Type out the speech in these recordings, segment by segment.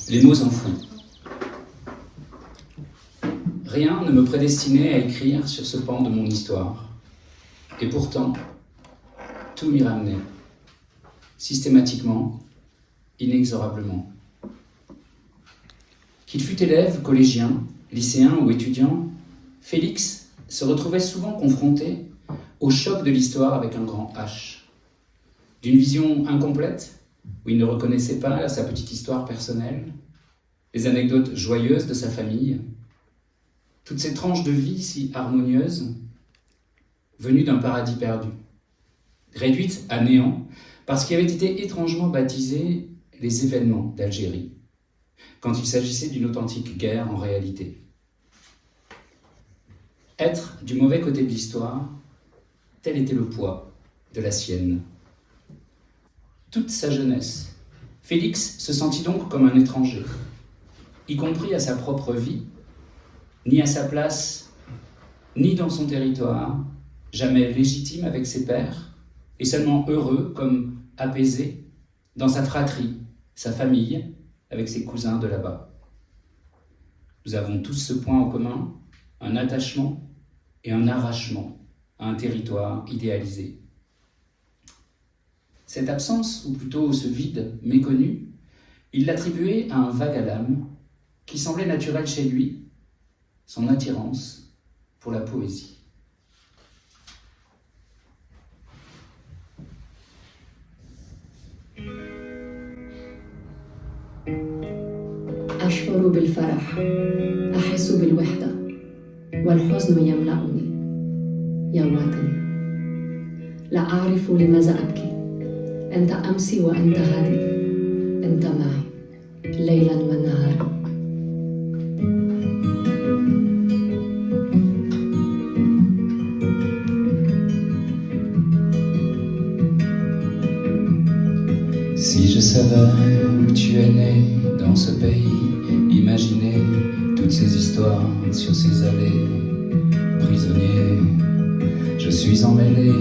Les mots enfouis. Rien ne me prédestinait à écrire sur ce pan de mon histoire. Et pourtant, tout m'y ramenait. Systématiquement, inexorablement. Qu'il fût élève, collégien, lycéen ou étudiant, Félix se retrouvait souvent confronté au choc de l'histoire avec un grand H. D'une vision incomplète, où il ne reconnaissait pas sa petite histoire personnelle, les anecdotes joyeuses de sa famille, toutes ces tranches de vie si harmonieuses, venues d'un paradis perdu, réduites à néant par ce qui avait été étrangement baptisé les événements d'Algérie, quand il s'agissait d'une authentique guerre en réalité. Être du mauvais côté de l'histoire, tel était le poids de la sienne. Toute sa jeunesse, Félix se sentit donc comme un étranger, y compris à sa propre vie, ni à sa place, ni dans son territoire, jamais légitime avec ses pairs, et seulement heureux comme apaisé dans sa fratrie, sa famille, avec ses cousins de là-bas. Nous avons tous ce point en commun, un attachement et un arrachement à un territoire idéalisé. Cette absence, ou plutôt ce vide méconnu, il l'attribuait à un vague à l'âme qui semblait naturel chez lui, son attirance pour la poésie. أشعر بالفرح، أحس بالوحدة، والحزن يملأني يا وطني. لا أعرف لماذا أبكي، أنت أمسي وأنت هادي، أنت معي ليلا ونهارا. Si je savais où tu es né dans ce pays, imaginer toutes ces histoires sur ces allées, prisonnier, je suis emmêlé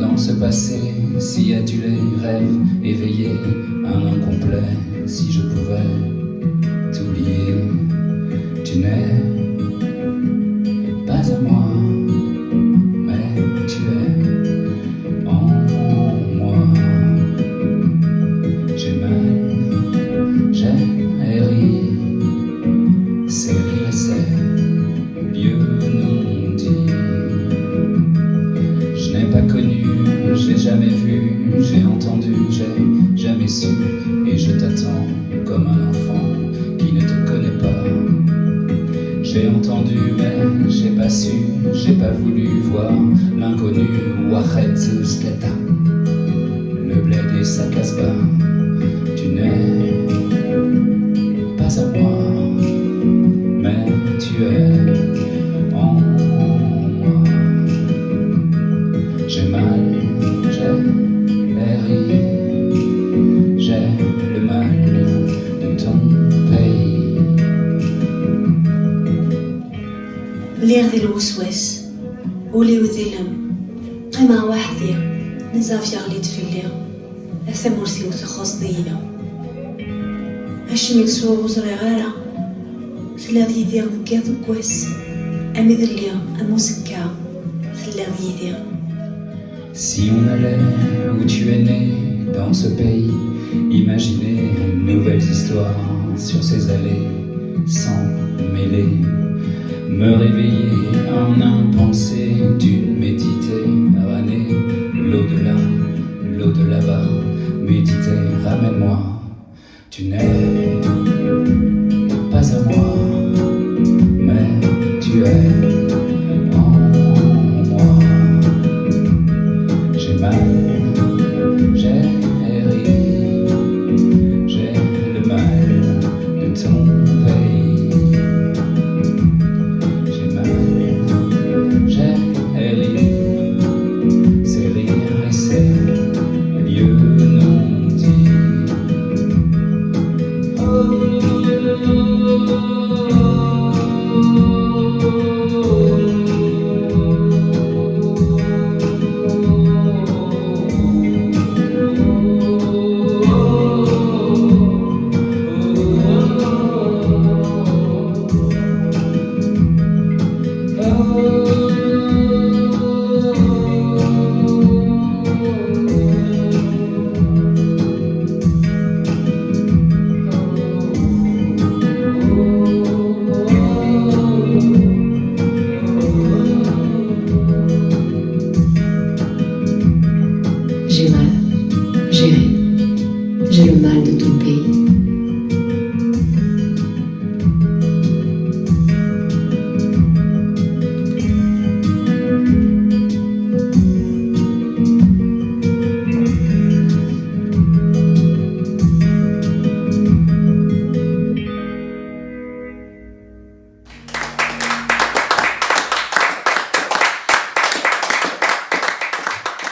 dans ce passé, si adulé, rêve éveillé, un incomplet, si je pouvais t'oublier, tu n'es pas à moi, mais tu es en moi. J'ai mal, j'ai ri, c'est rire et c'est lieu non dit. Je n'ai pas connu, j'ai jamais vu, j'ai entendu, j'ai jamais su, et je t'attends comme un enfant qui ne te connaît pas. J'ai entendu mais j'ai pas su, j'ai pas voulu voir l'inconnu, Wahed Zleta, le bled et sa casbah. Tu n'es pas à moi, mais tu es en moi. J'ai mal, j'ai ri, j'ai le mal de ton pays. ليه ذي الوسواس ولي وذلم قمع وحدي نزاف يغليت في الليل أثمرتي وثخص ضينا هشمي سوغ وزريغارة ثلاثي ذي مكاث كواس أمي ذلي أموسكا ثلاثي ذي. Si on allait où tu es né, dans ce pays, imaginer une nouvelle histoire sur ces allées, sans mêler, me réveiller en impensé d'une Méditerranée, l'au-delà, l'eau de là-bas, méditer, ramène-moi, tu n'es pas à moi, mais tu es en moi. J'ai mal, j'ai ri, j'ai le mal de ton pays. J'ai mal, j'ai ri, c'est rire et c'est lieu non dit. Oh, جمال